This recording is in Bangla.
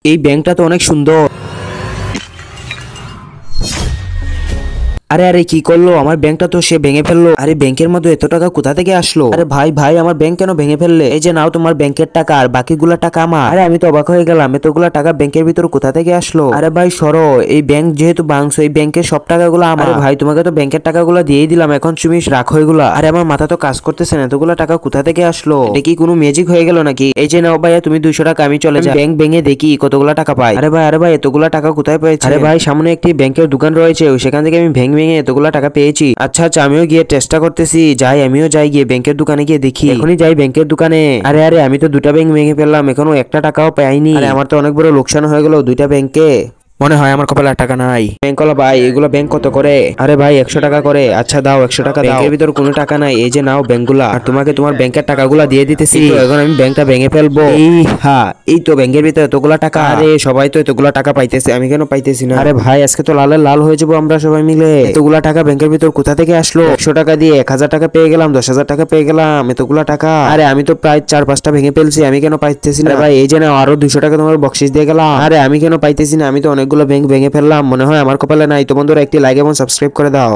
এই ব্যাংকটা তো অনেক সুন্দর। আরে আরে কি করলো, আমার ব্যাংকটা তো সে ভেঙে ফেললো। আরে ব্যাংকের মধ্যে এত টাকা কোথা থেকে আসলো? আরে ভাই ভাই আমার ব্যাংক কেন ভেঙে ফেললে? এই যে নাও তোমার ব্যাংকের টাকা, আর বাকিগুলা টাকা আমার। আরে আমি তো অবাক হয়ে গেলাম, এতগুলা টাকা ব্যাংকের ভিতর কোথা থেকে আসলো? আরে ভাই সরো, এই ব্যাংক যেহেতু ভাঙছো, এই ব্যাংকের সব টাকাগুলো আমার। আরে ভাই তোমাকে তো ব্যাংকের টাকাগুলো দিয়েই দিলাম, এখন তুমি রাখো এগুলা। আরে আমার মাথা তো কাজ করতেছে না, এতগুলা টাকা কোথা থেকে আসলো? এটা কি কোনো ম্যাজিক হয়ে গেল নাকি? এই যে নাও ভাইয়া তুমি 200 টাকা, আমি চলে যাই ব্যাংক ভেঙে দেখি কতগুলা টাকা পাই। আরে ভাই এতগুলা টাকা কোথায় পেয়েছে? আরে ভাই সামনে একটি ব্যাংকের দোকান রয়েছে, সেখান থেকে আমি ভেঙে এতগুলা টাকা পেয়েছি। আচ্ছা আচ্ছা আমিও গিয়ে চেষ্টা করতেছি, আমিও যাই গিয়ে ব্যাংকের দোকানে গিয়ে দেখি। এখনই যাই ব্যাংকের দোকানে। আরে আরে আমি তো দুটা ব্যাংক ভেঙে ফেললাম, এখনো একটা টাকাও পাইনি। আরে আমার তো অনেক বড় লোকসান হয়ে গেল দুইটা ব্যাংকে। মনে হয় আমার কপালে টাকা নাই। ব্যাংকওয়ালা ভাই এগুলো ব্যাংক কত করে? আরে ভাই 100 টাকা করে। আচ্ছা দাও 100 টাকা দাও। ব্যাংকের ভিতর কোনো টাকা নাই, এই যে নাও ব্যাংকগুলা, আর তোমাকে তোমার ব্যাংকের টাকাগুলা দিয়ে দিতেছি। এখন আমি ব্যাংকটা ভেঙে ফেলবো। এই তো ব্যাংকের ভিতরে এতগুলা টাকা। আরে সবাই তো এতগুলা টাকা পাইতেছে, আমি কেন পাইতেছি না? আরে ভাই আজকে তো লালে লাল হয়ে যাবো আমরা সবাই মিলে। এতগুলা টাকা ব্যাংকের ভিতর কোথা থেকে আসলো? 100 টাকা দিয়ে 1000 টাকা পেয়ে গেলাম, 10,000 টাকা পেয়ে গেলাম, এতগুলা টাকা। আরে আমি তো প্রায় 4-5টা ভেঙে ফেলছি, আমি কেন পাইতেছি না? ভাই এই যে নাও আরো 200 টাকা তোমার বকশিস দিয়ে গেলাম। আরে আমি কেন পাইতেছি না? আমি তো অনেকগুলো ব্যাংক ভেঙে ফেললাম, মনে হয় আমার কপালে নাই। তো বন্ধুরা একটি লাইক এবং সাবস্ক্রাইব করে দাও।